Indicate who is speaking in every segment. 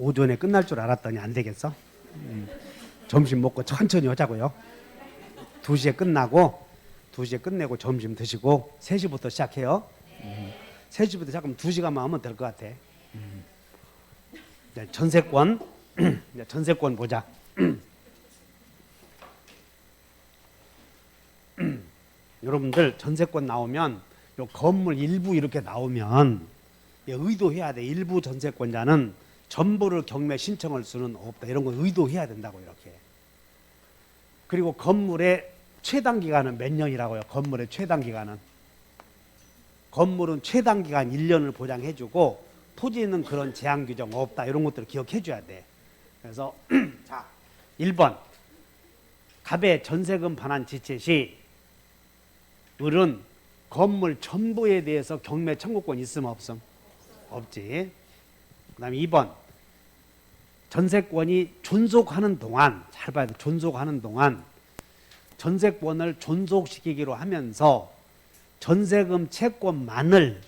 Speaker 1: 오전에 끝날 줄 알았더니 안 되겠어? 점심 먹고 천천히 하자고요. 2시에 끝나고 2시에 끝내고 점심 드시고 3시부터 시작해요. 3시부터 시작하면 2시간만 하면 될 것 같아. 전세권 전세권 보자. 여러분들 전세권 나오면 요 건물 일부 이렇게 나오면 의도해야 돼. 일부 전세권자는 전부를 경매 신청할 수는 없다. 이런 거 의도해야 된다고 이렇게. 그리고 건물의 최단 기간은 몇 년이라고요? 건물의 최단 기간은. 건물은 최단 기간 1년을 보장해주고 토지는 그런 제한 규정 없다. 이런 것들을 기억해줘야 돼. 그래서 자 1번 갑의 전세금 반환 지체 시 을은 건물 전부에 대해서 경매 청구권 있음 없음? 없지. 그 다음에 2번 전세권이 존속하는 동안, 잘 봐야 돼. 존속하는 동안 전세권을 존속시키기로 하면서 전세금 채권만을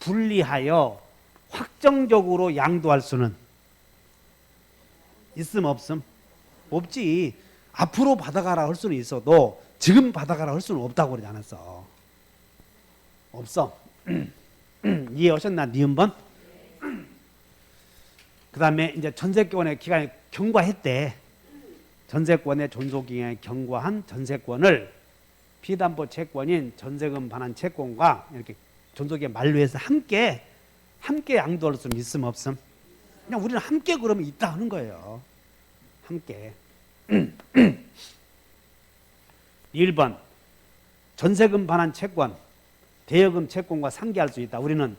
Speaker 1: 분리하여 확정적으로 양도할 수는 있음 없음? 없지. 앞으로 받아가라 할 수는 있어도 지금 받아가라 할 수는 없다고 그러지 않았어. 없어. 이해하셨나? 니은번? 그 다음에 이제 전세권의 기간이 경과했대. 전세권의 존속기간에 경과한 전세권을 피담보 채권인 전세금 반환 채권과 이렇게 존속기간 만료해서 함께 양도할 수 있음 없음? 그냥 우리는 함께 그러면 있다 하는 거예요. 함께. 1번 전세금 반환 채권, 대여금 채권과 상계할 수 있다. 우리는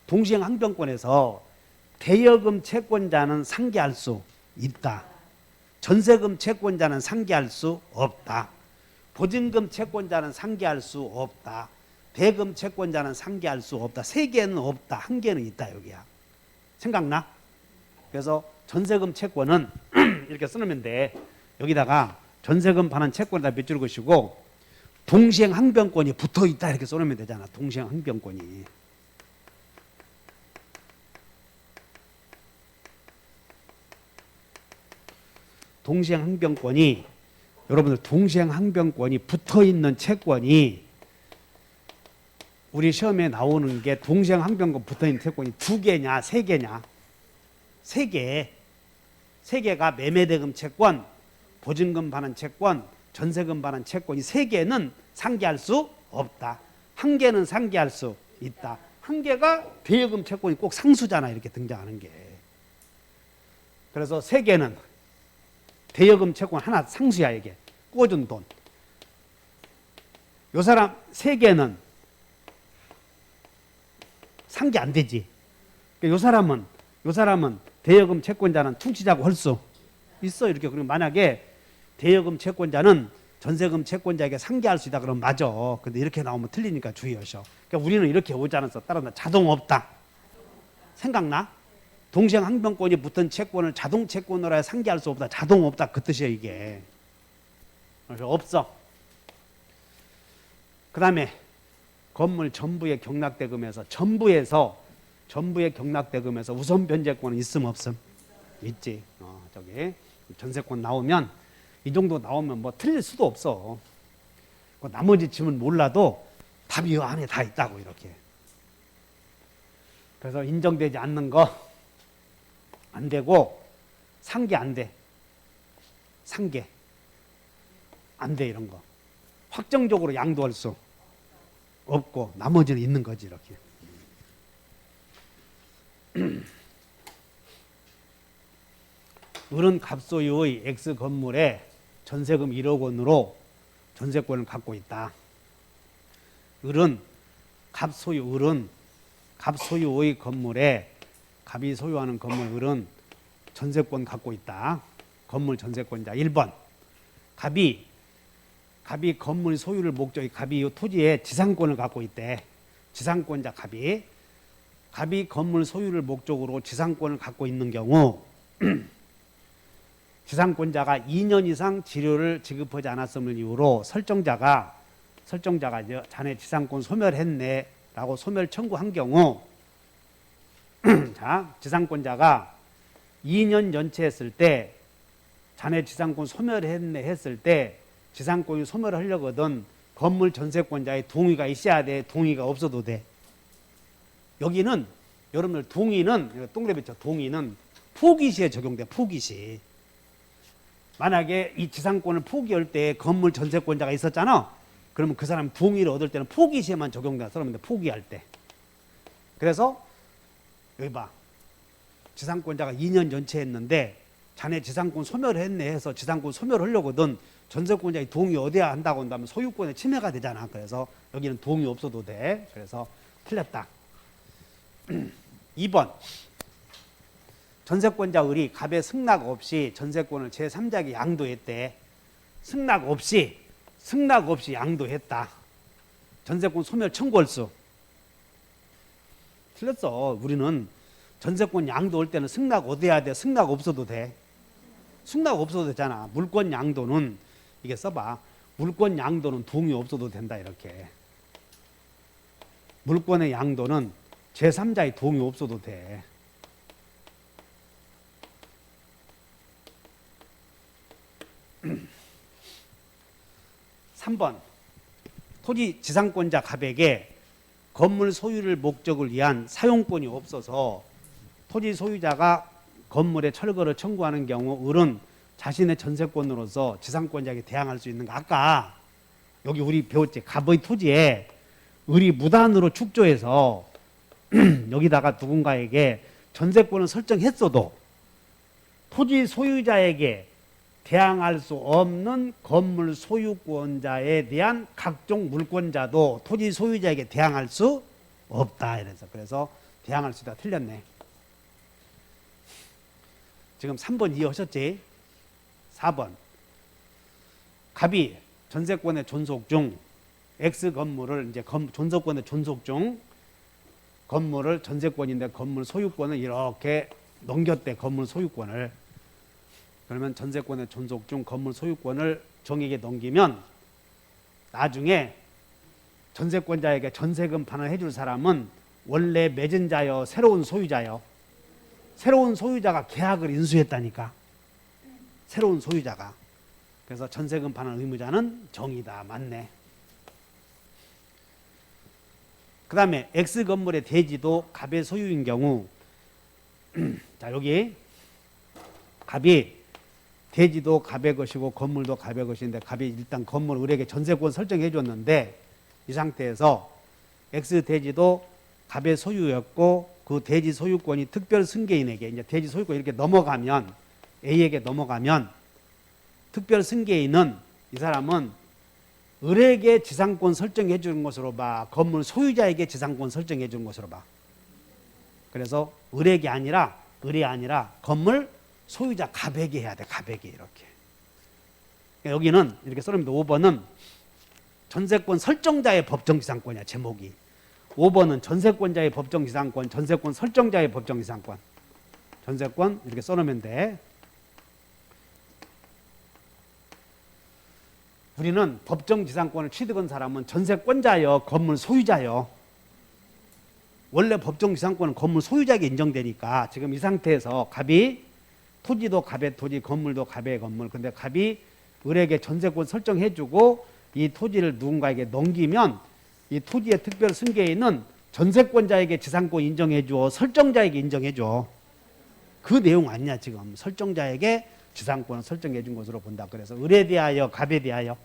Speaker 1: 동시행 항변권에서 대여금 채권자는 상계할 수 있다. 전세금 채권자는 상계할 수 없다. 보증금 채권자는 상계할 수 없다. 대금 채권자는 상계할 수 없다. 3개는 없다. 1개는 있다. 여기야. 생각나? 그래서 전세금 채권은 이렇게 써놓으면 돼. 여기다가 전세금 반환 채권에다 몇 줄 것이고 동시행 항변권이 붙어있다 이렇게 써놓으면 되잖아. 동시행 항변권이. 동시행 항변권이 여러분들 동시행 항변권이 붙어있는 채권이 우리 시험에 나오는 게 동시행 항변권 붙어있는 채권이 2개냐 3개냐 3개. 3개가 매매대금 채권, 보증금 반환 채권, 전세금 반환 채권이 3개는 상계할 수 없다. 1개는 상계할 수 있다. 1개가 대여금 채권이 꼭 상수잖아. 이렇게 등장하는 게. 그래서 3개는 대여금 채권 하나 상수야. 이게 꿔준 돈. 요 사람 3개는 상계 안 되지. 요 사람은 대여금 채권자는 퉁치자고 할 수 있어. 이렇게. 그러면 만약에 대여금 채권자는 전세금 채권자에게 상계할 수 있다 그러면 맞아. 근데 이렇게 나오면 틀리니까 주의하셔. 그러니까 우리는 이렇게 오지 않았어. 따라서 자동 없다. 생각나? 동시행 항변권이 붙은 채권을 자동 채권으로 해 상계할 수 없다. 자동 없다. 그 뜻이야 이게. 그래서 없어. 그 다음에 건물 전부의 경락대금에서 전부의 경락대금에서 우선 변제권은 있음 없음? 있지. 저기 전세권 나오면 이 정도 나오면 뭐 틀릴 수도 없어. 나머지 짐은 몰라도 답이 이 안에 다 있다고 이렇게. 그래서 인정되지 않는 거 안 되고 상계 안 돼. 상계 안 돼. 이런 거 확정적으로 양도할 수 없고 나머지는 있는 거지 이렇게. 을은 갑소유의 X 건물에 전세금 1억 원으로 전세권을 갖고 있다. 을은 갑소유의 건물에 갑이 소유하는 건물 을은 전세권 갖고 있다. 건물 전세권자. 1번 갑이 건물 소유를 목적이 갑이 이 토지에 지상권을 갖고 있대. 지상권자 갑이 건물 소유를 목적으로 지상권을 갖고 있는 경우 지상권자가 2년 이상 지료를 지급하지 않았음을 이유로 설정자가 자네 지상권 소멸했네 라고 소멸 청구한 경우 자, 지상권자가 2년 연체했을 때 자네 지상권 소멸했네 했을 때 지상권이 소멸을 하려거든 건물 전세권자의 동의가 있어야 돼. 동의가 없어도 돼. 여기는 여러분들 동의는 동그라미 쳐. 동의는 포기시에 적용돼. 포기시. 만약에 이 지상권을 포기할 때 건물 전세권자가 있었잖아. 그러면 그 사람 동의를 얻을 때는 포기시에만 적용돼. 그러면 포기할 때. 그래서 여기 봐. 지상권자가 2년 연체했는데 자네 지상권 소멸을 했네 해서 지상권 소멸하려거든 전세권자의 동의 얻어야 한다고 한다면 소유권의 침해가 되잖아. 그래서 여기는 동의 없어도 돼. 그래서 틀렸다. 2번 전세권자 을이 갑의 승낙 없이 전세권을 제3자에게 양도했대. 승낙 없이 양도했다. 전세권 소멸 청구할 수. 틀렸어. 우리는 전세권 양도할 때는 승낙 얻어야 돼. 승낙 없어도 돼. 승낙 없어도 되잖아. 물권 양도는 이게 써봐. 물권 양도는 동의 없어도 된다. 이렇게. 물권의 양도는 제3자의 동의 없어도 돼. (3번) 토지 지상권자 갑에게 건물 소유를 목적을 위한 사용권이 없어서 토지 소유자가 건물의 철거를 청구하는 경우 을은 자신의 전세권으로서 지상권자에게 대항할 수 있는가. 아까 여기 우리 배웠지. 갑의 토지에 을이 무단으로 축조해서 여기다가 누군가에게 전세권을 설정했어도 토지 소유자에게 대항할 수 없는 건물 소유권자에 대한 각종 물권자도 토지 소유자에게 대항할 수 없다. 그래서 대항할 수 있다. 틀렸네. 지금 3번 이해하셨지? 4번 갑이 전세권의 존속 중 X 건물을 이제 존속권의 존속 중 건물을 전세권인데 건물 소유권을 이렇게 넘겼대. 건물 소유권을. 그러면 전세권의 존속 중 건물 소유권을 정에게 넘기면 나중에 전세권자에게 전세금 반환해 줄 사람은 원래 맺은 자여 새로운 소유자여. 새로운 소유자가 계약을 인수했다니까. 새로운 소유자가. 그래서 전세금 반환 의무자는 정이다. 맞네. 그 다음에 X 건물의 대지도 갑의 소유인 경우 자 여기 갑이 대지도 갑의 것이고 건물도 갑의 것인데 갑이 일단 건물 을에게 전세권 설정해 줬는데 이 상태에서 X 대지도 갑의 소유였고 그 대지 소유권이 특별 승계인에게 이제 대지 소유권이 이렇게 넘어가면 A에게 넘어가면 특별 승계인은 이 사람은 을에게 지상권 설정해 주는 것으로 봐. 건물 소유자에게 지상권 설정해 주는 것으로 봐. 그래서 을이 아니라 건물 소유자 갑에게 해야 돼. 갑에게 이렇게. 여기는 이렇게 써놓습니다. 5번은 전세권 설정자의 법정지상권이야. 제목이. 5번은 전세권자의 법정지상권, 전세권 설정자의 법정지상권. 전세권 이렇게 써놓으면 돼. 우리는 법정지상권을 취득한 사람은 전세권자여 건물 소유자여. 원래 법정지상권은 건물 소유자에게 인정되니까 지금 이 상태에서 갑이 토지도 갑의 토지, 건물도 갑의 건물. 근데 갑이 을에게 전세권 설정해주고 이 토지를 누군가에게 넘기면 이 토지의 특별 승계인은 전세권자에게 지상권 인정해줘. 설정자에게 인정해줘. 그 내용 아니냐 지금. 설정자에게 지상권을 설정해 준 것으로 본다. 그래서 을에 대하여 갑에 대하여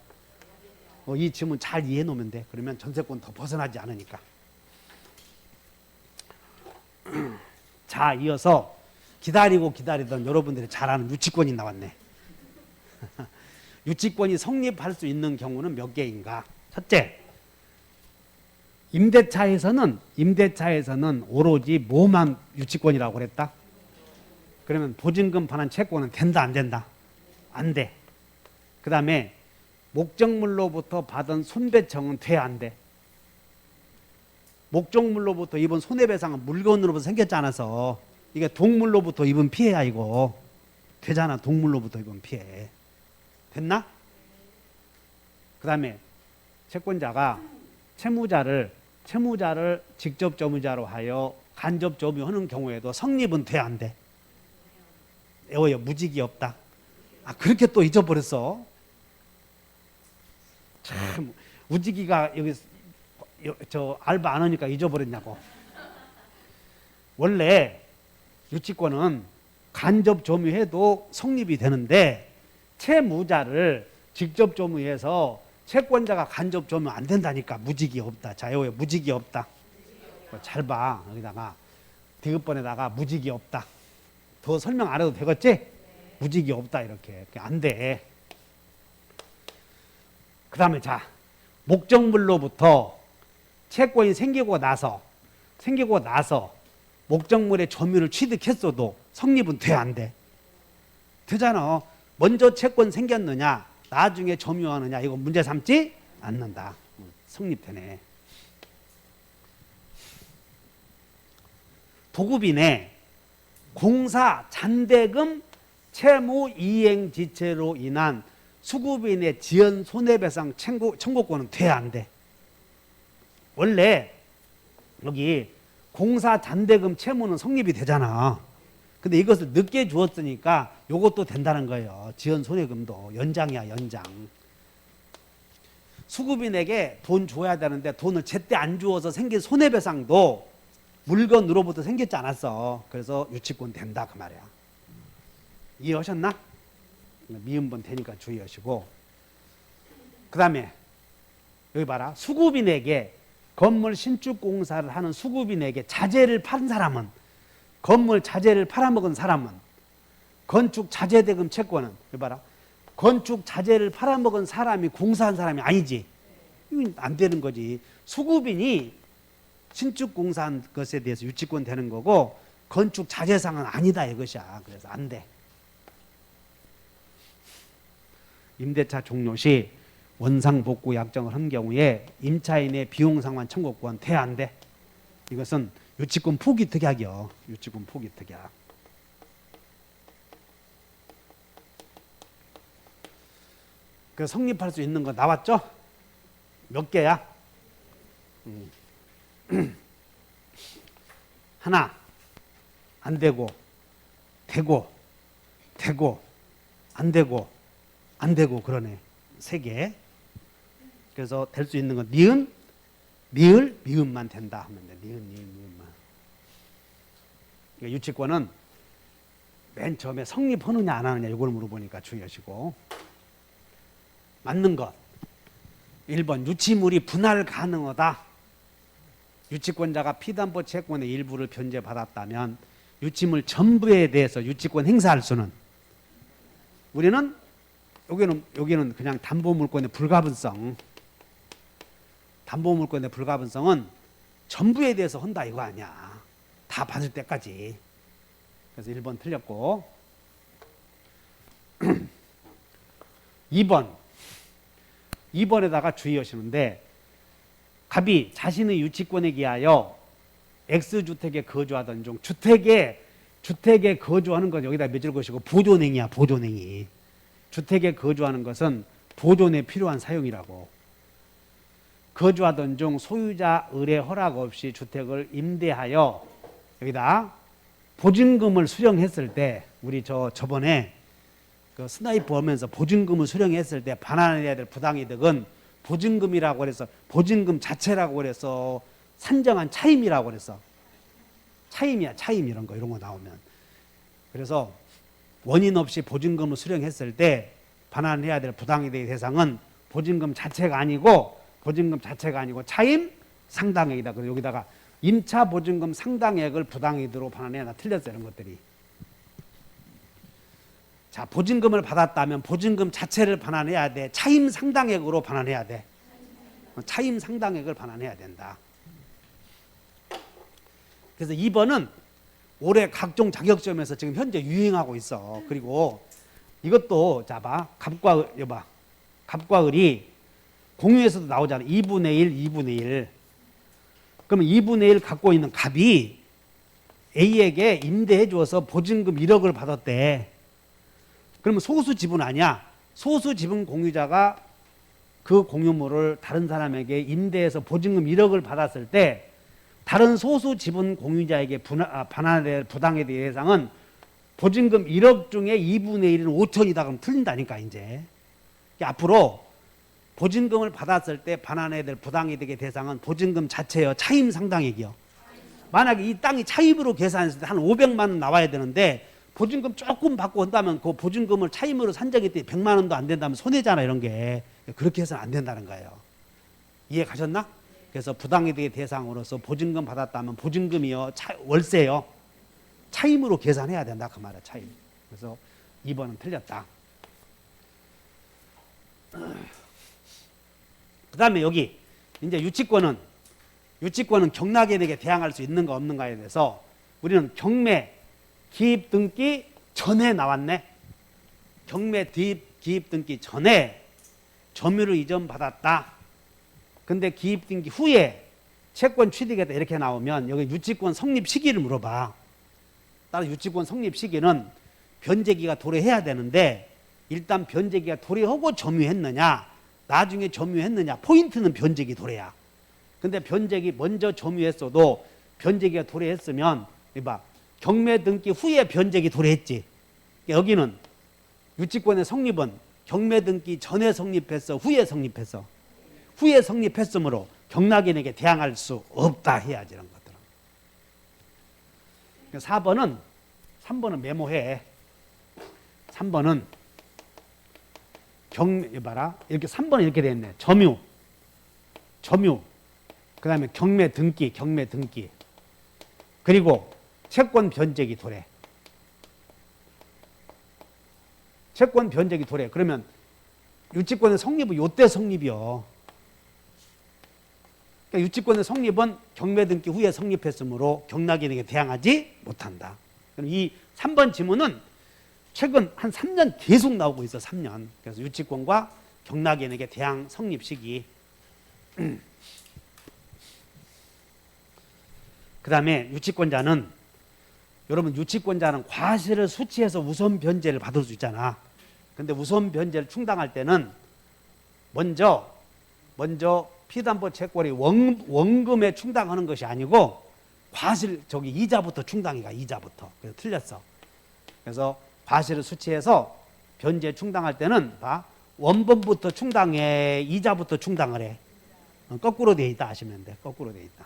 Speaker 1: 이 질문 잘 이해해 놓으면 돼. 그러면 전세권 더 벗어나지 않으니까. 자, 이어서 기다리던 여러분들이 잘 아는 유치권이 나왔네. 유치권이 성립할 수 있는 경우는 몇 개인가? 첫째, 임대차에서는 오로지 뭐만 유치권이라고 그랬다? 그러면 보증금 반환 채권은 된다 안 된다? 안 돼. 그 다음에 목적물로부터 받은 손배청은 돼 안 돼? 목적물로부터 입은 손해배상은 물건으로부터 생겼지 않아서 이게 동물로부터 입은 피해야 이거. 되잖아. 동물로부터 입은 피해. 됐나? 그 다음에 채권자가 채무자를 직접 점유자로 하여 간접 점유하는 경우에도 성립은 돼 안 돼? 외워요. 무직이 없다. 아, 그렇게 또 잊어버렸어. 참, 무지기가 여기 저 알바 안 하니까 잊어버렸냐고. 원래 유치권은 간접 조무해도 성립이 되는데 채무자를 직접 조무해서 채권자가 간접 조무 안 된다니까. 무직이 없다. 자, 여기 무직이 없다. 잘 봐. 여기다가 디귿번에다가 무직이 없다. 더 설명 안 해도 되겠지? 무직이 없다. 이렇게 안 돼. 그 다음에 자, 목적물로부터 채권이 생기고 나서 목적물의 점유를 취득했어도 성립은 돼, 안 돼? 되잖아. 먼저 채권 생겼느냐, 나중에 점유하느냐, 이거 문제 삼지 않는다. 성립되네. 도급인의 공사 잔대금 채무 이행 지체로 인한 수급인의 지연 손해배상 청구권은 돼, 안 돼? 원래 여기 공사 잔대금 채무는 성립이 되잖아. 근데 이것을 늦게 주었으니까 이것도 된다는 거예요. 지연 손해금도 연장이야, 연장. 수급인에게 돈 줘야 되는데 돈을 제때 안 주어서 생긴 손해배상도 물건으로부터 생겼지 않았어. 그래서 유치권 된다, 그 말이야. 이해하셨나? 미음번 되니까 주의하시고. 그 다음에 여기 봐라. 수급인에게 건물 신축 공사를 하는 수급인에게 자재를 판 사람은, 건물 자재를 팔아먹은 사람은 건축 자재대금 채권은, 여기 봐라. 건축 자재를 팔아먹은 사람이 공사한 사람이 아니지. 이건 안 되는 거지. 수급인이 신축 공사한 것에 대해서 유치권 되는 거고 건축 자재상은 아니다, 이것이야. 그래서 안 돼. 임대차 종료 시 원상 복구 약정을 한 경우에 임차인의 비용 상환 청구권 돼, 안 돼? 이것은 유치권 포기 특약이요. 유치권 포기 특약. 그 성립할 수 있는 거 나왔죠? 몇 개야? 하나, 안 되고, 되고, 되고, 안 되고, 안 되고, 그러네. 3개. 그래서 될 수 있는 건 니은, 니을, 미음만 된다 하면 돼. 니은, 니은, 미음만. 그러니까 유치권은 맨 처음에 성립하느냐 안 하느냐 이걸 물어보니까 주의하시고. 맞는 것. 1번 유치물이 분할 가능하다. 유치권자가 피담보 채권의 일부를 변제받았다면 유치물 전부에 대해서 유치권 행사할 수는, 우리는 여기는 그냥 담보물권의 불가분성. 담보물권의 불가분성은 전부에 대해서 한다 이거 아니야. 다 받을 때까지. 그래서 1번 틀렸고. 2번에다가 주의하시는데, 갑이 자신의 유치권에 기하여 X주택에 거주하던 중, 주택에 거주하는 건 여기다 맺을 것이고 보존행위야, 보존행위. 주택에 거주하는 것은 보존에 필요한 사용이라고. 거주하던 중 소유자 의뢰 허락 없이 주택을 임대하여 여기다 보증금을 수령했을 때, 우리 저번에 그 스나이퍼 하면서 보증금을 수령했을 때 반환해야 될 부당이득은 보증금이라고 그래서, 보증금 자체라고 그래서 산정한 차임이라고 그래서, 차임이야, 차임. 이런 거 나오면. 그래서 원인 없이 보증금을 수령했을 때 반환해야 될 부당이득의 대상은 보증금 자체가 아니고 차임 상당액이다. 그래서 여기다가 임차 보증금 상당액을 부당이득으로 반환해야, 나 틀렸어요, 이런 것들이. 자, 보증금을 받았다면 보증금 자체를 반환해야 돼. 차임 상당액으로 반환해야 돼. 차임 상당액을 반환해야 된다. 그래서 2번은 올해 각종 자격시험에서 지금 현재 유행하고 있어. 그리고 이것도 자봐. 갑과 을이 공유에서도 나오잖아. 2분의 1, 2분의 1. 그러면 2분의 1 갖고 있는 갑이 A에게 임대해 주어서 보증금 1억을 받았대. 그러면 소수 지분 아니야. 소수 지분 공유자가 그 공유물을 다른 사람에게 임대해서 보증금 1억을 받았을 때 다른 소수 지분 공유자에게 반환될 부당의 대상은 보증금 1억 중에 2분의 1은 5천이다 그러면 틀린다니까 이제. 앞으로 보증금을 받았을 때 반환해야 될 부당이득의 대상은 보증금 자체요, 차임 상당액이요. 만약에 이 땅이 차임으로 계산했을 때 한 500만 원 나와야 되는데 보증금 조금 받고 한다면 그 보증금을 차임으로 산정했을 때 100만 원도 안 된다면 손해잖아 이런 게. 그렇게 해서는 안 된다는 거예요. 이해 가셨나? 그래서 부당이득의 대상으로서 보증금 받았다면 보증금이요, 월세요, 차임으로 계산해야 된다 그 말이야. 차임. 그래서 2번은 틀렸다. 그 다음에 여기 이제 유치권은 경락인에게 대항할 수 있는가 없는가에 대해서 우리는 경매 기입 등기 전에 나왔네. 경매 기입 등기 전에 점유를 이전받았다. 근데 기입 등기 후에 채권 취득했다 이렇게 나오면 여기 유치권 성립 시기를 물어봐. 따라서 유치권 성립 시기는 변제기가 도래해야 되는데 일단 변제기가 도래하고 점유했느냐 나중에 점유했느냐 포인트는 변제기 도래야. 근데 변제기 먼저 점유했어도 변제기가 도래했으면 봐, 경매 등기 후에 변제기 도래했지. 여기는 유치권의 성립은 경매 등기 전에 성립했어 후에 성립했어. 후에 성립했으므로 경락인에게 대항할 수 없다 해야지 이런 것들은. 3번은 메모해. 3번은 봐라. 이렇게 3번은 이렇게 되어 있네. 점유. 그 다음에 경매 등기. 그리고 채권 변제기 도래. 채권 변제기 도래. 그러면 유치권의 성립은 요때 성립이요. 그러니까 유치권의 성립은 경매 등기 후에 성립했으므로 경락인에게 대항하지 못한다. 그럼 이 3번 지문은 최근 한 3년 계속 나오고 있어. 3년. 그래서 유치권과 경락인에게 대항 성립 시기. 그 다음에 유치권자는 과실을 수취해서 우선 변제를 받을 수 있잖아. 근데 우선 변제를 충당할 때는 먼저 피담보 채권이 원금에 충당하는 것이 아니고 과실 이자부터 충당이가. 이자부터. 그래서 틀렸어. 그래서 과실을 수취해서 변제 충당할 때는 원본부터 충당해, 이자부터 충당을 해. 거꾸로 돼 있다 하시면 돼. 거꾸로 돼 있다.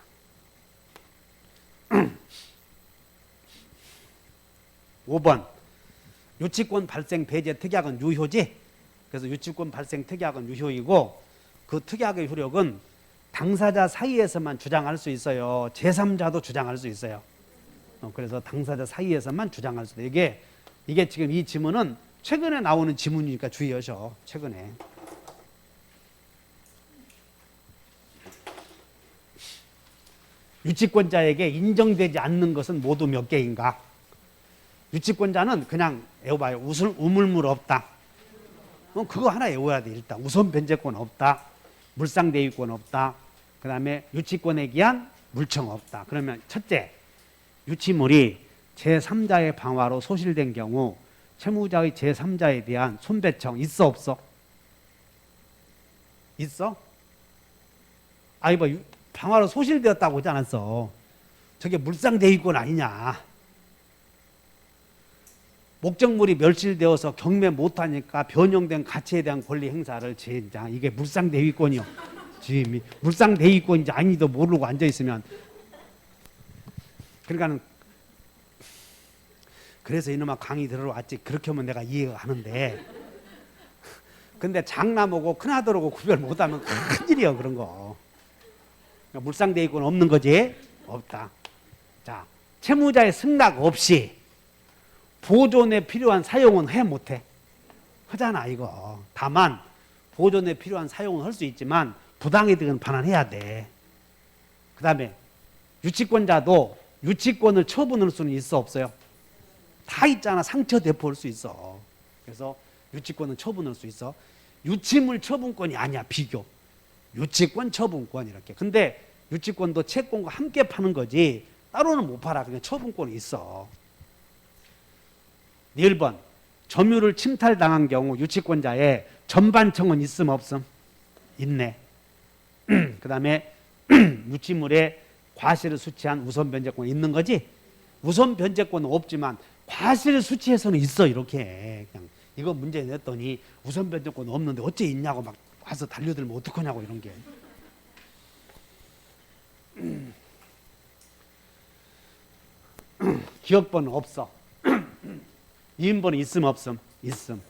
Speaker 1: 5번 유치권 발생 배제 특약은 유효지. 그래서 유치권 발생 특약은 유효이고 그 특약의 효력은 당사자 사이에서만 주장할 수 있어요. 제3자도 주장할 수 있어요. 그래서 당사자 사이에서만 주장할 수 있어요. 이게 지금 이 지문은 최근에 나오는 지문이니까 주의하셔. 최근에. 유치권자에게 인정되지 않는 것은 모두 몇 개인가? 유치권자는 그냥 외워봐요. 우물물 없다. 그거 하나 외워야 돼. 일단 우선 변제권 없다. 물상대위권 없다. 그 다음에 유치권에 기한 물청 없다. 그러면 첫째, 유치물이 제3자의 방화로 소실된 경우 채무자의 제3자에 대한 손배청 있어 없어? 있어? 방화로 소실되었다고 하지 않았어. 저게 물상대위권 아니냐. 목적물이 멸실되어서 경매 못하니까 변형된 가치에 대한 권리 행사를 제한장. 이게 물상대위권이요. 지금 물상대위권인지 아닌지도 모르고 앉아있으면. 그러니까는 그래서 이놈아 강의 들으러 왔지. 그렇게 하면 내가 이해가 가는데. 근데 장남하고 큰아들하고 구별 못하면 큰일이야 그런 거. 그러니까 물상대위권 없는 거지? 없다. 자, 채무자의 승낙 없이 보존에 필요한 사용은 해 못해? 하잖아 이거. 다만 보존에 필요한 사용은 할 수 있지만 부당이득은 반환해야 돼. 그 다음에 유치권자도 유치권을 처분할 수는 있어 없어요? 다 있잖아. 상처 대포할 수 있어. 그래서 유치권은 처분할 수 있어. 유치물 처분권이 아니야. 비교. 유치권 처분권 이렇게. 근데 유치권도 채권과 함께 파는 거지 따로는 못 팔아. 그냥 처분권이 있어. 1번 점유를 침탈당한 경우 유치권자의 전반청은 있음 없음? 있네. 그 다음에 유치물에 과실을 수취한 우선 변제권이 있는 거지. 우선 변제권은 없지만 과실 수치에서는 있어 이렇게. 그냥 이거 문제 냈더니 우선 변제권 없는데 어째 있냐고 막 와서 달려들면 어떡하냐고 이런 게. 기억번호 없어. 이인번호 있음 없음? 있음.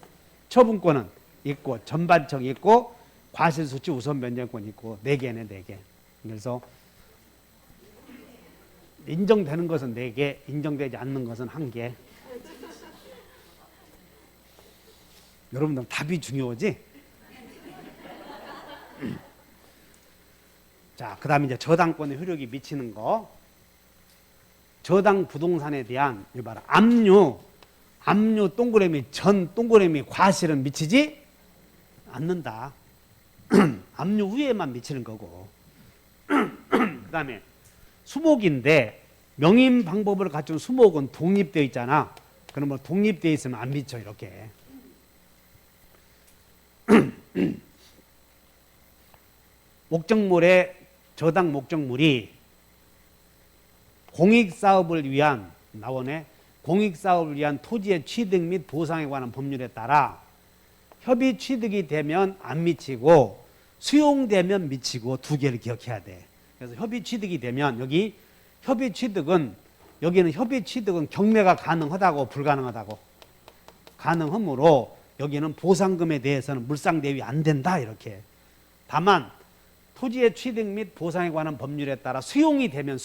Speaker 1: 처분권은 있고 전반청 있고 과실수치 우선 변제권 있고 4개네 4개. 그래서 인정되는 것은 4개, 인정되지 않는 것은 1개. 여러분들 답이 중요하지? 자, 그 다음에 이제 저당권의 효력이 미치는 거. 저당 부동산에 대한, 이거 봐라. 압류 동그라미 전 동그라미 과실은 미치지 않는다. 압류 후에만 미치는 거고. 그 다음에 수목인데 명인 방법을 갖춘 수목은 독립되어 있잖아. 그러면 독립되어 있으면 안 미쳐 이렇게. 목적물의 저당 목적물이 공익사업을 위한 나오네. 공익사업을 위한 토지의 취득 및 보상에 관한 법률에 따라 협의 취득이 되면 안 미치고 수용되면 미치고 2개를 기억해야 돼. 그래서 협의 취득이 되면 여기는 협의 취득은 경매가 가능하다고 불가능하다고? 가능하므로 여기는 보상금에 대해서는 물상대위 안 된다 이렇게. 다만 토지의 취득 및 보상에 관한 법률에 따라 수용이 되면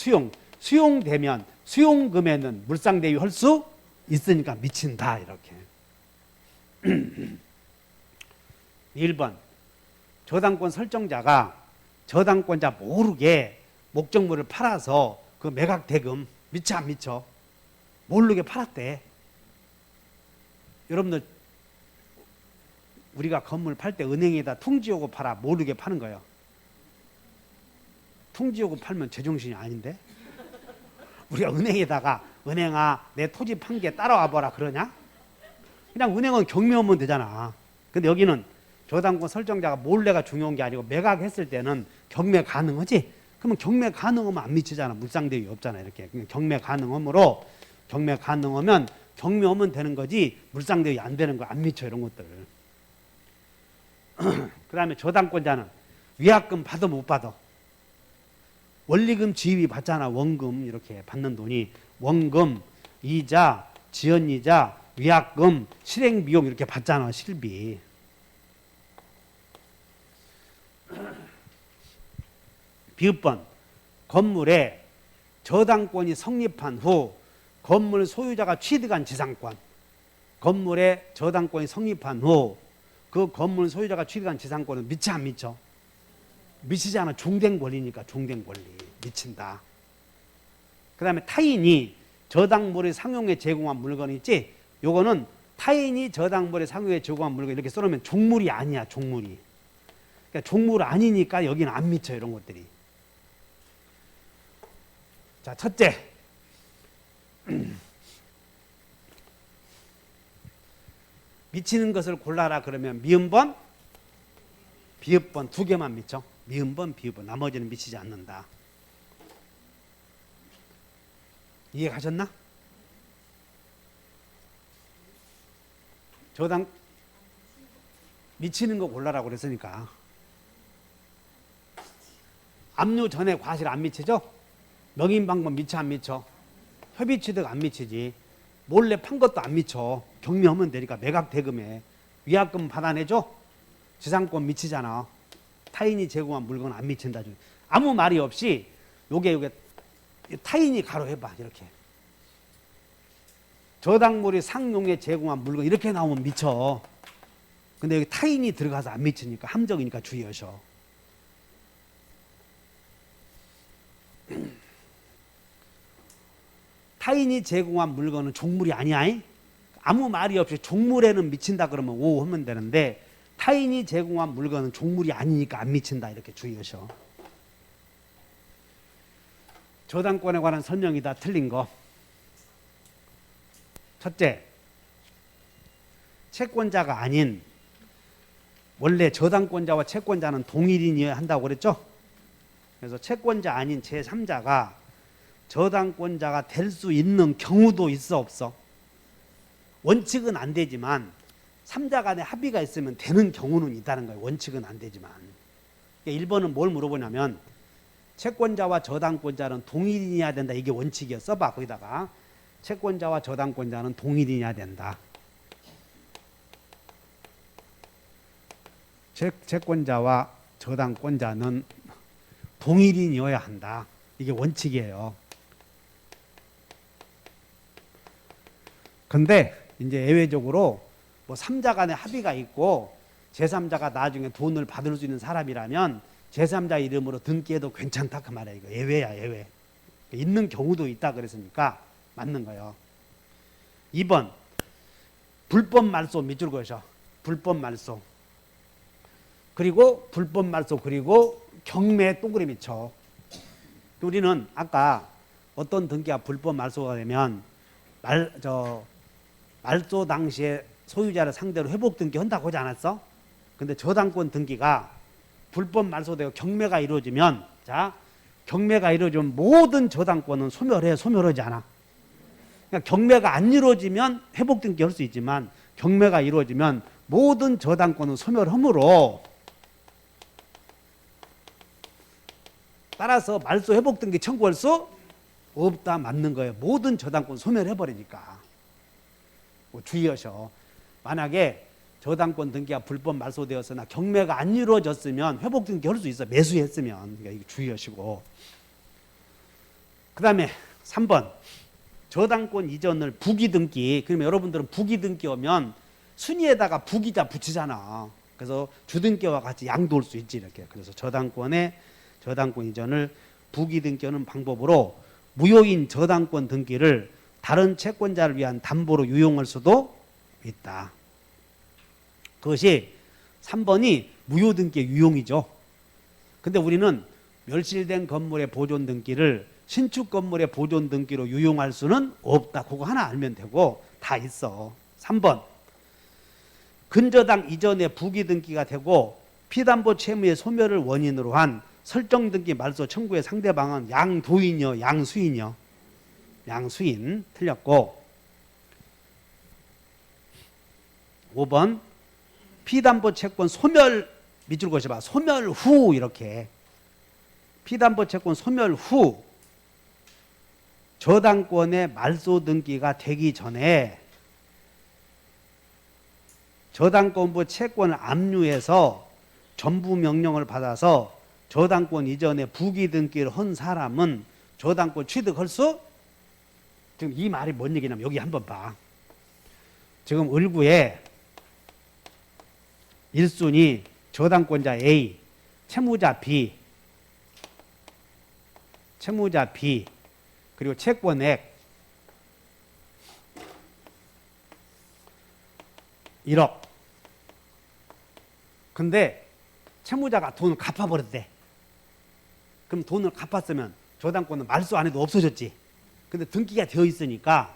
Speaker 1: 수용되면 수용금에는 물상대위 할 수 있으니까 미친다 이렇게. 1번 저당권 설정자가 저당권자 모르게 목적물을 팔아서 그 매각 대금 미쳐 안 미쳐? 모르게 팔았대. 여러분들 우리가 건물 팔 때 은행에다 통지오고 팔아 모르게 파는 거예요. 통지오고 팔면 제정신이 아닌데? 우리가 은행에다가 은행아 내 토지 판 게 따라와 보라 그러냐? 그냥 은행은 경매 오면 되잖아. 근데 여기는 저당권 설정자가 몰래가 중요한 게 아니고 매각했을 때는 경매 가능하지? 그러면 경매 가능하면 안 미치잖아. 물상대위 없잖아 이렇게. 경매 가능하므로 경매 가능하면 경매 오면 되는 거지 물상대위 안 되는 거 안 미쳐 이런 것들. 그 다음에 저당권자는 위약금 받아 못 받아? 원리금 지입이 받잖아. 원금 이렇게 받는 돈이 원금, 이자, 지연이자, 위약금, 실행비용 이렇게 받잖아. 실비. 비읍번 건물에 저당권이 성립한 후 건물 소유자가 취득한 지상권, 건물에 저당권이 성립한 후 그 건물 소유자가 취득한 지상권은 미쳐 안 미쳐? 미치지 않아. 종된 권리니까 종된 권리 미친다. 그 다음에 타인이 저당물의 상용에 제공한 물건 있지? 요거는 타인이 저당물의 상용에 제공한 물건 이렇게 써놓으면 종물이 아니야. 종물이. 그러니까 종물 아니니까 여기는 안 미쳐 이런 것들이. 자, 첫째. 미치는 것을 골라라 그러면 미음번, 비읍번 2개만 미쳐. 미음번, 비읍번. 나머지는 미치지 않는다. 이해 가셨나? 저당 미치는 거 골라라고 그랬으니까. 압류 전에 과실 안 미치죠? 명인방법 미쳐 안 미쳐? 협의취득 안 미치지. 몰래 판 것도 안 미쳐. 경매하면 되니까 매각 대금에 위약금 받아내줘? 지상권 미치잖아. 타인이 제공한 물건 안 미친다. 아무 말이 없이 요게 타인이 가로해봐 이렇게. 저당물이 상용에 제공한 물건 이렇게 나오면 미쳐. 근데 여기 타인이 들어가서 안 미치니까 함정이니까 주의하셔. 타인이 제공한 물건은 종물이 아니야. 아무 말이 없이 종물에는 미친다 그러면 오 하면 되는데 타인이 제공한 물건은 종물이 아니니까 안 미친다 이렇게 주의하셔. 저당권에 관한 설명이 다 틀린 거. 첫째, 채권자가 아닌 원래 저당권자와 채권자는 동일인이어야 한다고 그랬죠? 그래서 채권자 아닌 제3자가 저당권자가 될 수 있는 경우도 있어 없어? 원칙은 안 되지만 삼자 간에 합의가 있으면 되는 경우는 있다는 거예요. 원칙은 안 되지만. 그러니까 1번은 뭘 물어보냐면 채권자와 저당권자는 동일인이어야 된다. 이게 원칙이야. 써봐. 거기다가 채권자와 저당권자는 동일인이어야 된다. 채권자와 저당권자는 동일인이어야 한다. 이게 원칙이에요. 근데 이제 예외적으로 뭐 3자 간에 합의가 있고 제3자가 나중에 돈을 받을 수 있는 사람이라면 제3자 이름으로 등기해도 괜찮다 그 말이에요. 이거 예외야, 예외. 있는 경우도 있다 그랬으니까 맞는 거예요. 2번 불법 말소 밑줄 그으셔. 불법 말소. 그리고 불법 말소 그리고 경매 동그라미 쳐. 우리는 아까 어떤 등기가 불법 말소가 되면 말소 당시에 소유자를 상대로 회복 등기 한다고 하지 않았어? 근데 저당권 등기가 불법 말소되고 경매가 이루어지면 자 경매가 이루어지면 모든 저당권은 소멸해. 소멸하지 않아. 그러니까 경매가 안 이루어지면 회복 등기 할 수 있지만 경매가 이루어지면 모든 저당권은 소멸하므로 따라서 말소 회복 등기 청구할 수 없다. 맞는 거예요. 모든 저당권 소멸해버리니까. 주의하셔. 만약에 저당권 등기가 불법 말소되었으나 경매가 안 이루어졌으면 회복 등기 할 수 있어. 매수했으면. 그러니까 이거 주의하시고. 그 다음에 3번 저당권 이전을 부기 등기. 그러면 여러분들은 부기 등기 오면 순위에다가 부기자 붙이잖아. 그래서 주등기와 같이 양도할 수 있지 이렇게. 그래서 저당권 이전을 부기 등기하는 방법으로 무효인 저당권 등기를 다른 채권자를 위한 담보로 유용할 수도 있다. 그것이 3번이 무효 등기의 유용이죠. 근데 우리는 멸실된 건물의 보존 등기를 신축 건물의 보존 등기로 유용할 수는 없다. 그거 하나 알면 되고 다 있어. 3번 근저당 이전에 부기 등기가 되고 피담보 채무의 소멸을 원인으로 한 설정 등기 말소 청구의 상대방은 양도인이요, 양수인이요. 양수인 틀렸고 5번 피담보 채권 소멸 밑줄 그어봐. 소멸 후 이렇게 피담보 채권 소멸 후 저당권의 말소 등기가 되기 전에 저당권부 채권을 압류해서 전부 명령을 받아서 저당권 이전에 부기 등기를 한 사람은 저당권 취득할 수. 지금 이 말이 뭔 얘기냐면 여기 한번 봐. 지금 을구에 1순위 저당권자 A, 채무자 B, 그리고 채권액 1억. 근데 채무자가 돈을 갚아버렸대. 그럼 돈을 갚았으면 저당권은 말소 안 해도 없어졌지. 근데 등기가 되어 있으니까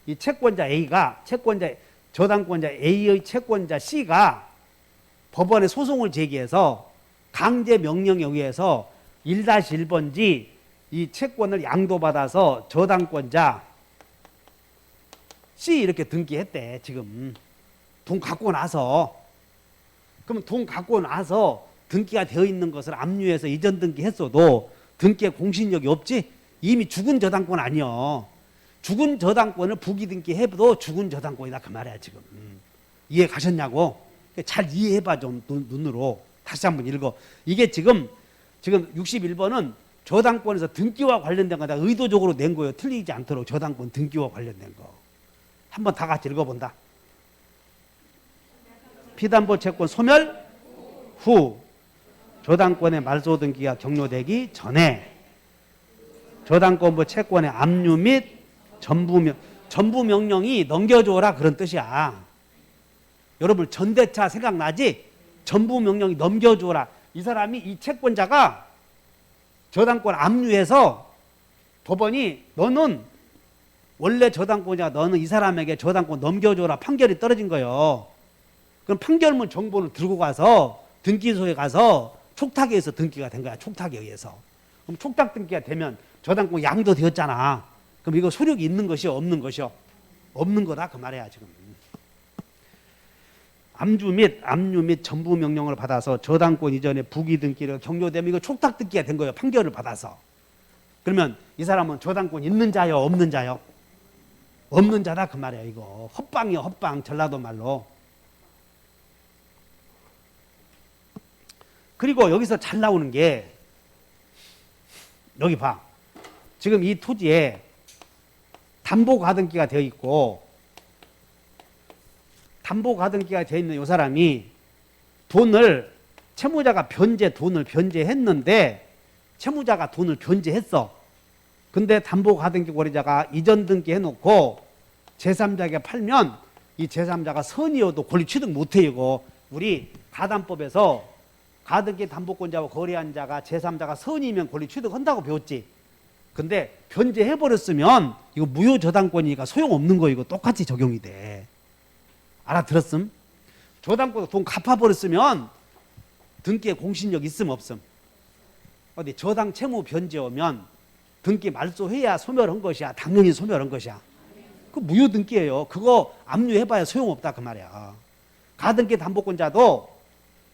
Speaker 1: 이 채권자 A가 저당권자 A의 채권자 C가 법원에 소송을 제기해서 강제 명령에 의해서 1-1번지 이 채권을 양도받아서 저당권자 C 이렇게 등기했대. 지금 돈 갖고 나서. 그럼 돈 갖고 나서 등기가 되어 있는 것을 압류해서 이전 등기했어도 등기에 공신력이 없지? 이미 죽은 저당권 아니요. 죽은 저당권을 부기 등기해도 죽은 저당권이다 그 말이야 지금. 이해 가셨냐고? 잘 이해해봐 좀 눈으로. 다시 한번 읽어. 이게 지금 61번은 저당권에서 등기와 관련된 거다 의도적으로 낸 거예요. 틀리지 않도록 저당권 등기와 관련된 거. 한번 다 같이 읽어본다. 피담보 채권 소멸 후 저당권의 말소 등기가 격려되기 전에 저당권부 채권의 압류 및 전부 명령이 넘겨줘라 그런 뜻이야. 여러분 전대차 생각나지? 전부 명령이 넘겨줘라. 이 사람이 이 채권자가 저당권 압류해서 법원이 너는 원래 저당권자 너는 이 사람에게 저당권 넘겨줘라 판결이 떨어진 거예요. 그럼 판결문 정보를 들고 가서 등기소에 가서 촉탁에 의해서 등기가 된 거야. 촉탁에 의해서. 그럼 촉탁 등기가 되면 저당권 양도되었잖아. 그럼 이거 소력이 있는 것이요 없는 것이요? 없는 거다 그 말이야 지금. 압류 및 전부 명령을 받아서 저당권 이전에 부기 등기를 경료되면 이거 촉탁 등기가 된 거예요. 판결을 받아서. 그러면 이 사람은 저당권 있는 자요, 없는 자요? 없는 자다 그 말이에요. 이거 헛방이요, 헛방. 전라도 말로. 그리고 여기서 잘 나오는 게 여기 봐. 지금 이 토지에 담보가등기가 되어 있고 담보가등기가 되어 있는 이 사람이 돈을 채무자가 돈을 변제했는데 채무자가 돈을 변제했어. 근데 담보가등기 권리자가 이전 등기해놓고 제3자에게 팔면 이 제3자가 선이어도 권리 취득 못해. 이거 우리 가담법에서 가등기 담보권자와 거래한 자가 제3자가 선이면 권리 취득한다고 배웠지. 근데 변제해버렸으면 이거 무효저당권이니까 소용없는 거. 이거 똑같이 적용이 돼. 알아들었음? 저당권 돈 갚아버렸으면 등기에 공신력 있음 없음? 어디 저당 채무 변제 오면 등기 말소해야 소멸한 것이야? 당연히 소멸한 것이야. 그 무효 등기예요. 그거 압류해봐야 소용없다 그 말이야. 가등기 담보권자도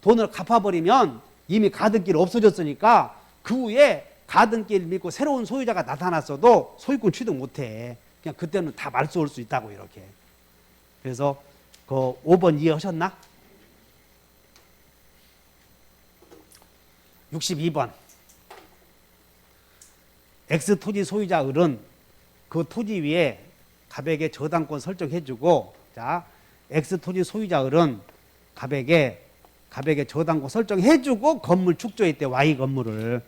Speaker 1: 돈을 갚아버리면 이미 가등기를 없어졌으니까 그 후에 가등기를 믿고 새로운 소유자가 나타났어도 소유권 취득 못해. 그냥 그때는 다 말소할 수 있다고 이렇게. 그래서 그 5번 이해하셨나? 62번. X토지 소유자 을은 그 토지 위에 갑에게 저당권 설정해주고, 자, X토지 소유자 을은 갑에게 저당권 설정해주고 건물 축조했대. Y 건물을.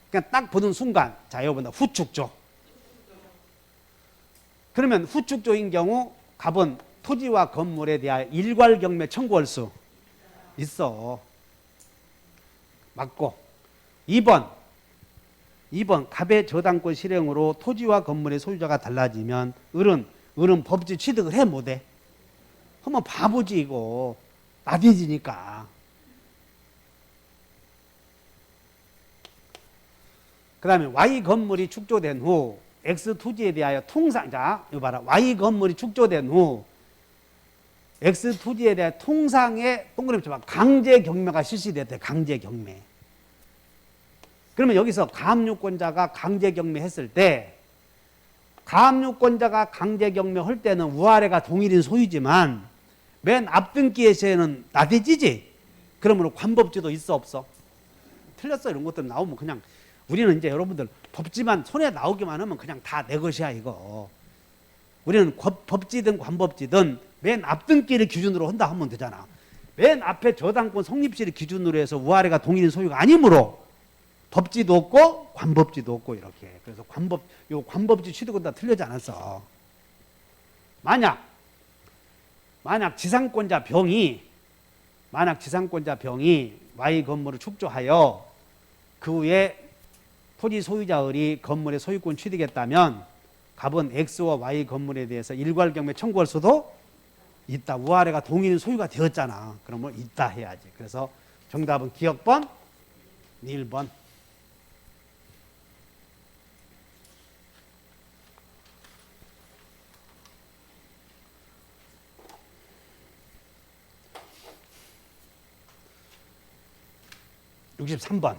Speaker 1: 그냥 딱 보는 순간, 자, 여러분들 후축조. 그러면 후축조인 경우 갑은 토지와 건물에 대하여 일괄경매 청구할 수 있어. 맞고. 2번 갑의 저당권 실행으로 토지와 건물의 소유자가 달라지면 을은 법지 취득을 해 못해? 하면 바보지 이거. 나대지니까. 그 다음에 Y 건물이 축조된 후 X 토지에 대하여 자, 이거 봐라. Y 건물이 축조된 후 X 토지에 대해 통상의 동그라미 쳐봐. 강제 경매가 실시됐대. 강제 경매. 그러면 여기서 가압류권자가 강제 경매했을 때, 가압류권자가 강제 경매할 때는 우아래가 동일인 소유지만 맨 앞등기에서는 나대지지. 그러면 관법지도 있어 없어? 틀렸어. 이런 것들 나오면 그냥 우리는 이제 여러분들 법지만 손에 나오기만 하면 그냥 다 내 것이야 이거. 우리는 법지든 관법지든 맨 앞등기를 기준으로 한다 하면 되잖아. 맨 앞에 저당권 성립시를 기준으로 해서 우아래가 동일인 소유가 아니므로 법지도 없고 관법지도 없고 이렇게. 그래서 관법지 취득은 다 틀리지 않았어. 만약 지상권자 병이 Y 건물을 축조하여 그 후에 토지 소유자 을이 건물의 소유권 취득했다면 갑은 X와 Y 건물에 대해서 일괄경매 청구할 수도 있다. 우아래가 동일인 소유가 되었잖아. 그러면 있다 해야지. 그래서 정답은 기억번 1번. (63번)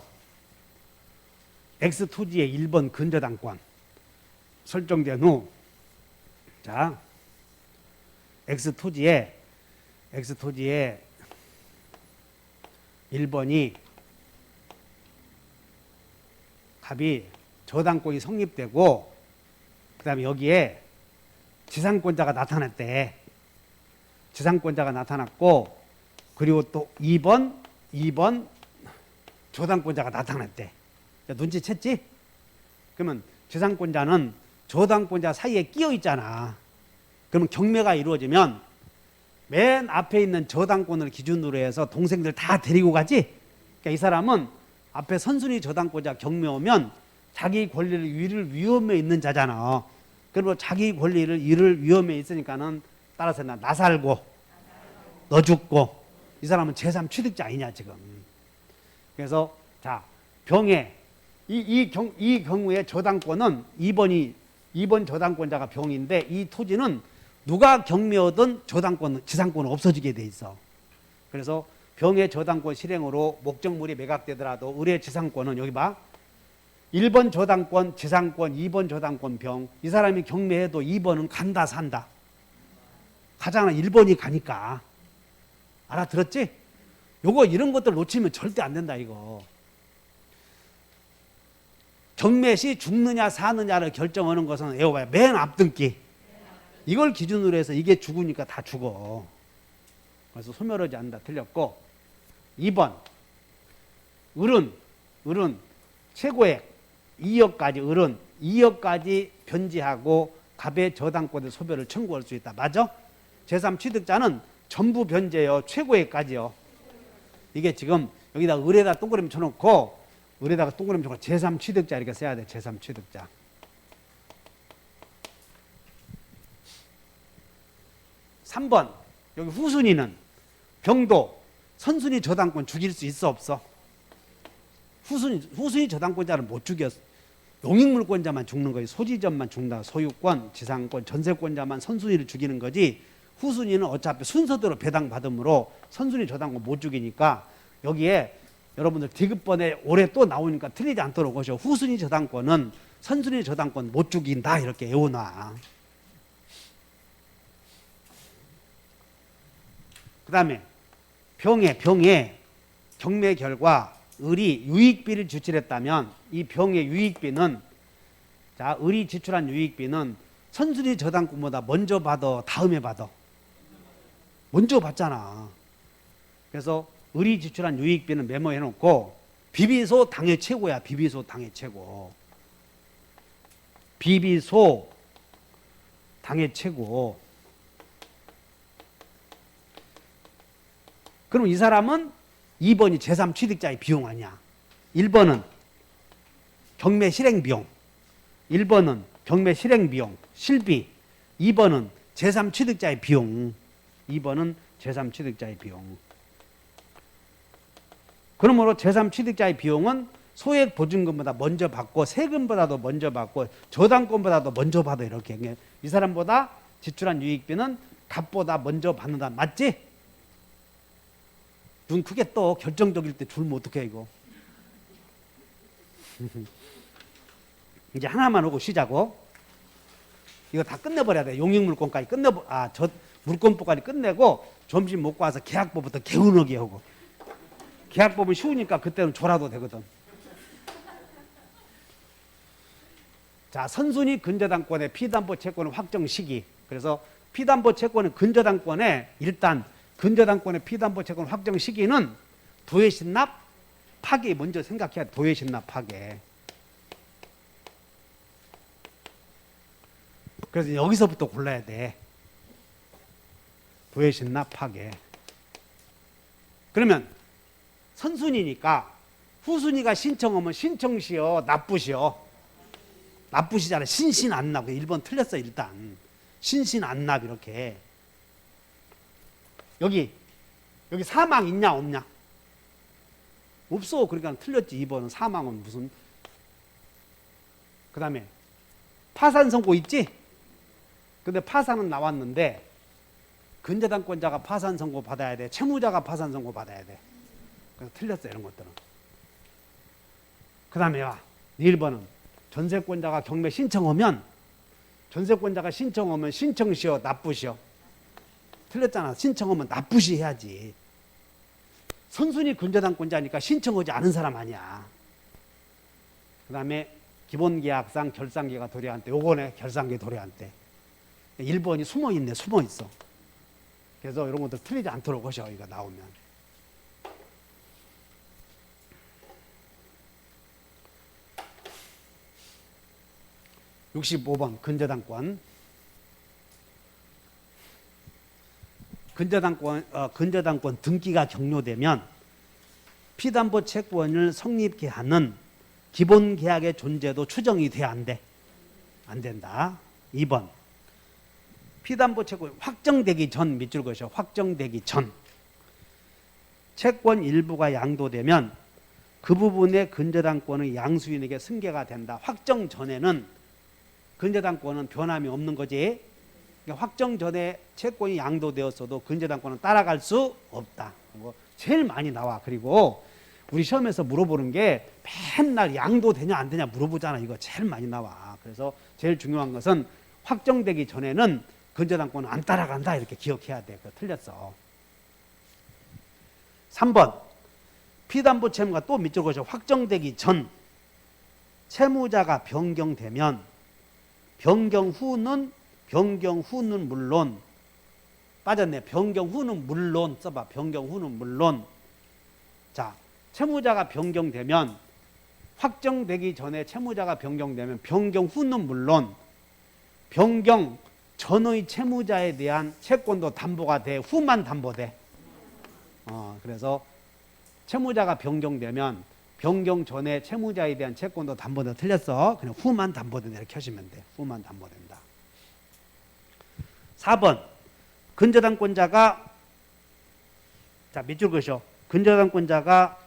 Speaker 1: X토지의 1번 근저당권 설정된 후, 자, X토지에 1번이 갑이 저당권이 성립되고 그 다음에 여기에 지상권자가 나타났대. 지상권자가 나타났고 그리고 또 2번 저당권자가 나타났대. 눈치챘지? 그러면 지상권자는 저당권자 사이에 끼어 있잖아. 그러면 경매가 이루어지면 맨 앞에 있는 저당권을 기준으로 해서 동생들 다 데리고 가지? 그러니까 이 사람은 앞에 선순위 저당권자 경매 오면 자기 권리를 잃을 위험에 있는 자잖아. 그리고 자기 권리를 잃을 위험에 있으니까는 따라서 나 살고 너 죽고 이 사람은 제3 취득자 아니냐 지금. 그래서 자, 병에 이 경우에 저당권은 2번 저당권자가 병인데 이 토지는 누가 경매하든 지상권은 없어지게 돼 있어. 그래서 병의 저당권 실행으로 목적물이 매각되더라도 의뢰 지상권은 여기 봐. 1번 저당권, 지상권, 2번 저당권 병. 이 사람이 경매해도 2번은 간다 산다. 가잖아. 1번이 가니까. 알아들었지? 요거 이런 것들 놓치면 절대 안 된다 이거. 경매 시 죽느냐 사느냐를 결정하는 것은 외워봐요. 맨 앞등기. 이걸 기준으로 해서 이게 죽으니까 다 죽어. 그래서 소멸하지 않는다. 틀렸고 2번 을은 최고액 2억까지 을은 2억까지 변제하고 갑의 저당권의 소멸을 청구할 수 있다. 맞아? 제3취득자는 전부 변제요. 최고액까지요. 이게 지금 여기다 을에다 동그라미 쳐놓고 을에다가 동그라미 쳐놓고 제3취득자 이렇게 써야 돼. 제3취득자. 3번 여기 후순위는 병도 선순위 저당권 죽일 수 있어 없어? 후순위 저당권자는 못 죽여. 용익물권자만 죽는 거지. 소지점만 죽는다. 소유권, 지상권, 전세권자만 선순위를 죽이는 거지. 후순위는 어차피 순서대로 배당받음으로 선순위 저당권 못 죽이니까 여기에 여러분들 디귿번에 올해 또 나오니까 틀리지 않도록 하셔. 후순위 저당권은 선순위 저당권 못 죽인다. 이렇게 외워놔. 그 다음에 병에 경매 결과 을이 유익비를 지출했다면 이 병의 유익비는 자 을이 지출한 유익비는 선순위 저당권보다 먼저 받아 다음에 받아? 먼저 받잖아. 그래서 을이 지출한 유익비는 메모해 놓고 비비소 당해 최고야. 비비소 당해 최고. 비비소 당해 최고. 그럼 이 사람은 2번이 제3취득자의 비용 아니야. 1번은 경매 실행 비용. 1번은 경매 실행 비용, 실비. 2번은 제3취득자의 비용. 2번은 제3취득자의 비용. 그러므로 제3취득자의 비용은 소액 보증금보다 먼저 받고 세금보다도 먼저 받고 저당권보다도 먼저 받아. 이렇게. 이 사람보다 지출한 유익비는 값보다 먼저 받는다. 맞지? 눈 크게 떠. 결정적일 때 줄면 어떡해 이거. 이제 하나만 하고 쉬자고. 이거 다 끝내버려야 돼. 용익물권까지 저 물권법까지 끝내고 점심 먹고 와서 계약법부터 개운하게 하고. 계약법은 쉬우니까 그때는 졸아도 되거든. 자, 선순위 근저당권의 피담보 채권의 확정 시기. 그래서 피담보 채권의 근저당권에 일단 근저당권의 피담보 채권 확정 시기는 도외신납 파기 먼저 생각해야 돼. 도외신납 파기. 그래서 여기서부터 골라야 돼. 도외신납 파기. 그러면 선순위니까 후순위가 신청하면 신청시요 납부시요. 납부시잖아. 신신 안 납. 1번 틀렸어 일단. 신신 안 납 이렇게. 여기 사망 있냐 없냐? 없어. 그러니까 틀렸지. 2번은 사망은 무슨. 그 다음에 파산 선고 있지? 근데 파산은 나왔는데 근저당권자가 파산 선고 받아야 돼. 채무자가 파산 선고 받아야 돼. 그래서 틀렸어. 이런 것들은. 그 다음에 1번은 전세권자가 경매 신청하면 전세권자가 신청하면 신청시효 납부시효. 틀렸잖아. 신청하면 납부시 해야지. 선순위 근저당권자니까 신청하지 않은 사람 아니야. 그 다음에 기본계약상 결산계가 도래한 때. 요거네. 결산계 도래한 때. 1번이 숨어있네. 숨어있어. 그래서 이런 것들 틀리지 않도록 하셔. 이거 나오면. (65번) 근저당권. 근저당권 등기가 격려되면 피담보 채권을 성립케 하는 기본계약의 존재도 추정이 돼야 안 돼? 안 된다. 2번 피담보 채권 확정되기 전 밑줄 그으셔. 확정되기 전 채권 일부가 양도되면 그 부분의 근저당권의 양수인에게 승계가 된다. 확정 전에는 근저당권은 변함이 없는 거지. 그러니까 확정 전에 채권이 양도되었어도 근저당권은 따라갈 수 없다. 제일 많이 나와. 그리고 우리 시험에서 물어보는 게 맨날 양도되냐 안 되냐 물어보잖아. 이거 제일 많이 나와. 그래서 제일 중요한 것은 확정되기 전에는 근저당권은 안 따라간다. 이렇게 기억해야 돼. 그거 틀렸어. 3번 피담보 채무가 또 밑줄 그어서 확정되기 전 채무자가 변경되면 변경 후는 물론 빠졌네. 변경 후는 물론 써봐. 변경 후는 물론. 자, 채무자가 변경되면 확정되기 전에 채무자가 변경되면 변경 후는 물론 변경 전의 채무자에 대한 채권도 담보가 돼. 후만 담보돼. 그래서 채무자가 변경되면 변경 전에 채무자에 대한 채권도 담보된다. 틀렸어. 그냥 후만 담보된다. 이렇게 하시면 돼. 후만 담보된다. 4번 근저당권자가 자 밑줄 그으셔. 근저당권자가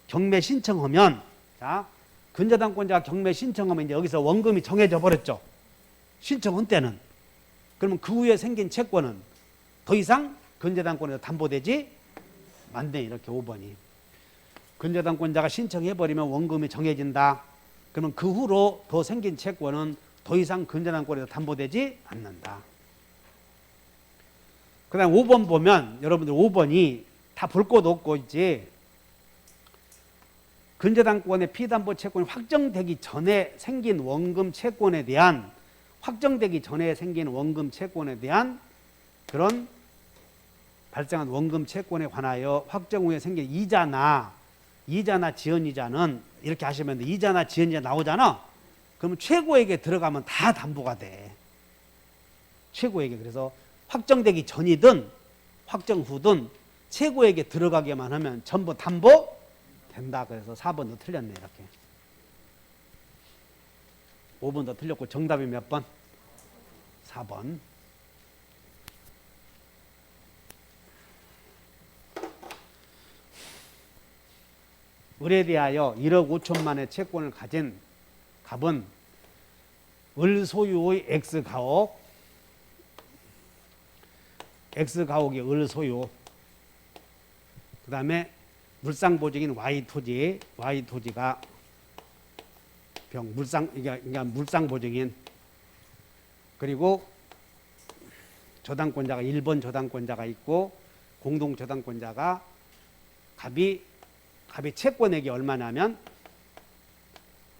Speaker 1: 경매 신청하면 자 근저당권자가 경매 신청하면 이제 여기서 원금이 정해져 버렸죠. 신청한 때는 그러면 그 후에 생긴 채권은 더 이상 근저당권에서 담보되지 않네. 이렇게 5번이 근저당권자가 신청해버리면 원금이 정해진다. 그러면 그 후로 더 생긴 채권은 더 이상 근저당권에서 담보되지 않는다. 그 다음 5번 보면 여러분들 5번이 다 볼 것 없고 있지. 근저당권의 피담보 채권이 확정되기 전에 생긴 원금 채권에 대한 확정되기 전에 생긴 원금 채권에 대한 그런 발생한 원금 채권에 관하여 확정 후에 생긴 이자나 지연이자는 이렇게 하시면 돼. 이자나 지연이자 나오잖아. 그러면 최고액에 들어가면 다 담보가 돼. 최고액에. 그래서 확정되기 전이든 확정 후든 최고액에 들어가게만 하면 전부 담보 된다. 그래서 4번도 틀렸네. 이렇게 5번도 틀렸고 정답이 몇 번? 4번. 을에 대하여 1억 5천만의 채권을 가진 갑은 을 소유의 X가옥 X가옥이 을 소유 그 다음에 물상보증인 Y토지가 그러니까 물상보증인 그리고 저당권자가 1번 저당권자가 있고 공동저당권자가 갑이 채권액이 얼마냐면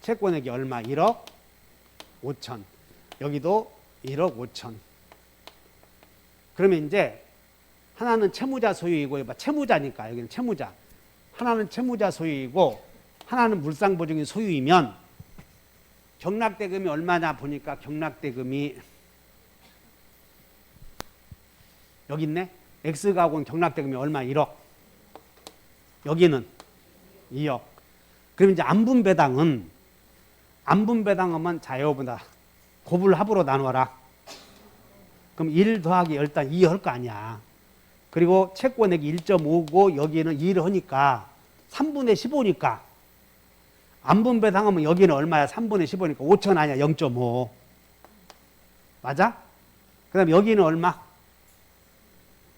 Speaker 1: 채권액이 얼마? 1억 5천. 여기도 1억 5천. 그러면 이제 하나는 채무자 소유이고 채무자니까 여기는 채무자. 하나는 채무자 소유이고 하나는 물상보증인 소유이면 경락대금이 얼마냐 보니까 경락대금이 여기 있네. X가옥은 경락대금이 얼마? 1억. 여기는 2억. 그럼 이제 안분배당은 안분배당하면 자여보다 곱을 합으로 나누어라. 그럼 1 더하기 일단 2 할 거 아니야. 그리고 채권액이 1.5고 여기는 2를 하니까 3분의 15니까 안분배당하면 여기는 얼마야? 3분의 15니까 5천 아니야? 0.5. 맞아? 그 다음에 여기는 얼마?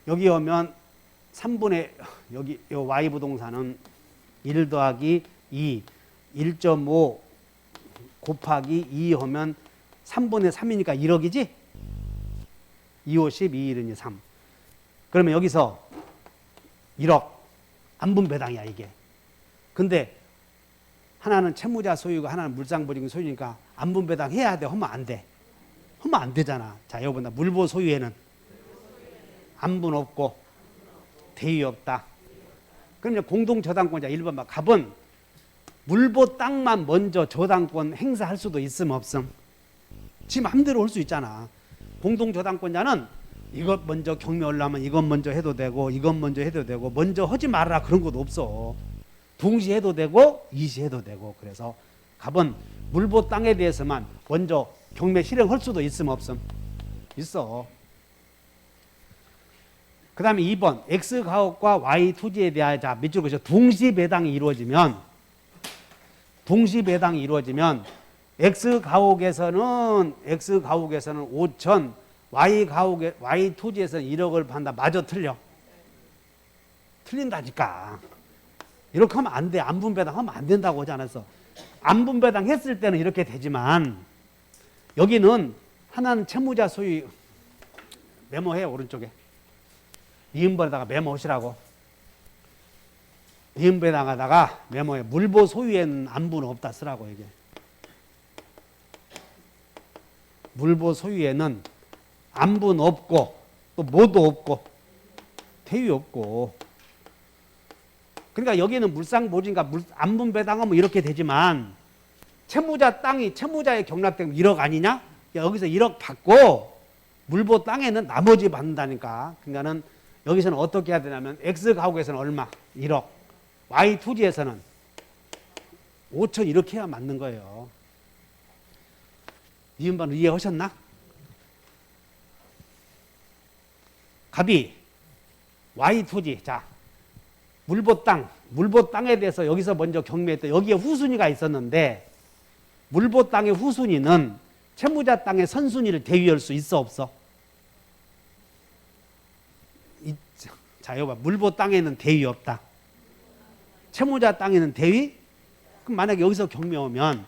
Speaker 1: 여기 오면 3분의 여기 요 Y부동산은 1 더하기 2 1.5 곱하기 2 하면 3분의 3이니까 1억이지? 2, 5, 10, 2, 1은 3. 그러면 여기서 1억 안분배당이야 이게. 근데 하나는 채무자 소유고 하나는 물상보증인 소유니까 안분배당 해야 돼? 하면 안 돼. 하면 안 되잖아. 자, 여러분 물보 소유에는 안분 없고 대위 없다. 그럼 공동저당권자 1번 막 갑은 물보 땅만 먼저 저당권 행사할 수도 있음 없음? 지 맘대로 할 수 있잖아. 공동저당권자는 이것 먼저 경매 올라면 이것 먼저 해도 되고 이것 먼저 해도 되고 먼저 하지 말아라 그런 것도 없어. 동시에 해도 되고 이시해도 되고. 그래서 갑은 물보 땅에 대해서만 먼저 경매 실행할 수도 있음 없음? 있어. 그 다음에 2번 X가옥과 Y토지에 대하여 자 밑줄 그으셔. 동시배당이 이루어지면 X가옥에서는 5천 Y 가옥에 Y 토지에서 1억을 판다. 마저 틀려. 틀린다니까. 이렇게 하면 안 돼. 안분배당 하면 안 된다고 하지 않았어. 안분배당 했을 때는 이렇게 되지만 여기는 하나는 채무자 소유 메모해 오른쪽에. 이음배당에다가 메모하시라고. 이음배당에다가 메모해. 물보 소유에는 안분은 없다 쓰라고 이게. 물보 소유에는 안분 없고 또 뭐도 없고 대위 없고. 그러니까 여기는 물상보증과 안분배당하면 이렇게 되지만 채무자 땅이 채무자의 경락되면 1억 아니냐? 여기서 1억 받고 물보 땅에는 나머지 받는다니까. 그러니까는 여기서는 어떻게 해야 되냐면 X 가옥에서는 얼마? 1억. Y 토지에서는 5천 이렇게 해야 맞는 거예요. 이음반 이해하셨나? 갑이 Y 토지. 자, 물보 땅에 대해서 여기서 먼저 경매했던 여기에 후순위가 있었는데 물보 땅의 후순위는 채무자 땅의 선순위를 대위할 수 있어 없어? 자, 여봐. 물보 땅에는 대위 없다. 채무자 땅에는 대위? 그럼 만약에 여기서 경매 오면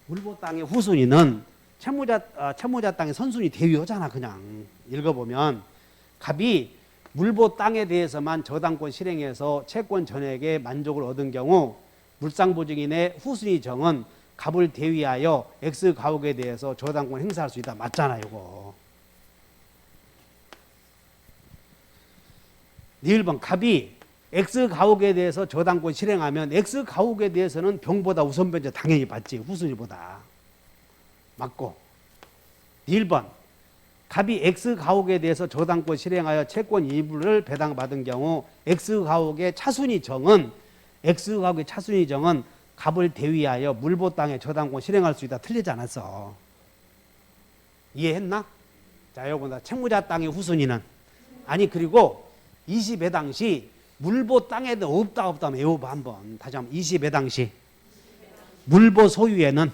Speaker 1: 물보 땅의 후순위는 채무자 땅의 선순위 대위하잖아. 그냥 읽어보면 갑이 물보 땅에 대해서만 저당권 실행해서 채권 전액에 만족을 얻은 경우 물상보증인의 후순위 정은 갑을 대위하여 X 가옥에 대해서 저당권 행사할 수 있다. 맞잖아 이거. 1번 갑이 X 가옥에 대해서 저당권 실행하면 X 가옥에 대해서는 병보다 우선변제 당연히 받지. 후순위보다. 맞고. 1번 갑이 X 가옥에 대해서 저당권 실행하여 채권 일부를 배당받은 경우 X 가옥의 차순위 정은 갑을 대위하여 물보 땅에 저당권 실행할 수 있다. 틀리지 않았어. 이해했나? 자, 여러분 채무자 땅의 후순위는 아니 그리고 20회 당시 물보 땅에도 없다 외워봐 한번. 다시 한번 20회 당시 물보 소유에는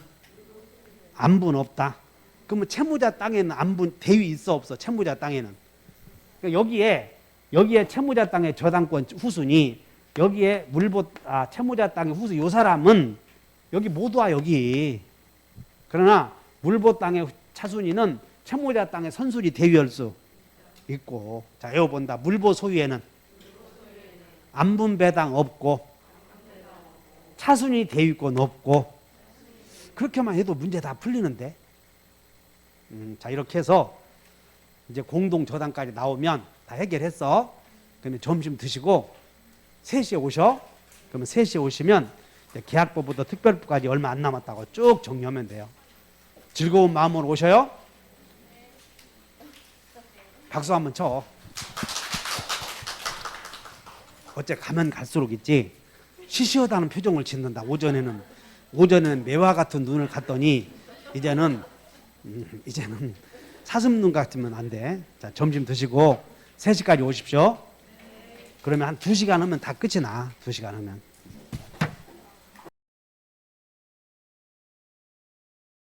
Speaker 1: 안분 없다. 그러면 채무자 땅에는 안분 대위 있어 없어? 채무자 땅에는. 그러니까 여기에 채무자 땅의 저당권 후순위, 여기에 채무자 땅의 후순위. 이 사람은 여기 못 와 여기. 그러나 물보 땅의 차순위는 채무자 땅의 선순위 대위할 수 있고. 자, 이거 본다. 물보 소유에는 안분 배당 없고 차순위 대위권 없고. 그렇게만 해도 문제 다 풀리는데. 자, 이렇게 해서 이제 공동 저당까지 나오면 다 해결했어. 그러면 점심 드시고 3시에 오셔. 그러면 3시에 오시면 계약법부터 특별법까지 얼마 안 남았다고 쭉 정리하면 돼요. 즐거운 마음으로 오셔요. 박수 한번 쳐. 어째 가면 갈수록 있지 시시하다는 표정을 짓는다. 오전에는 매화 같은 눈을 갔더니 이제는 사슴눈 같으면 안 돼. 자, 점심 드시고 3시까지 오십시오. 그러면 한 2시간 하면 다 끝이 나. 2시간 하면.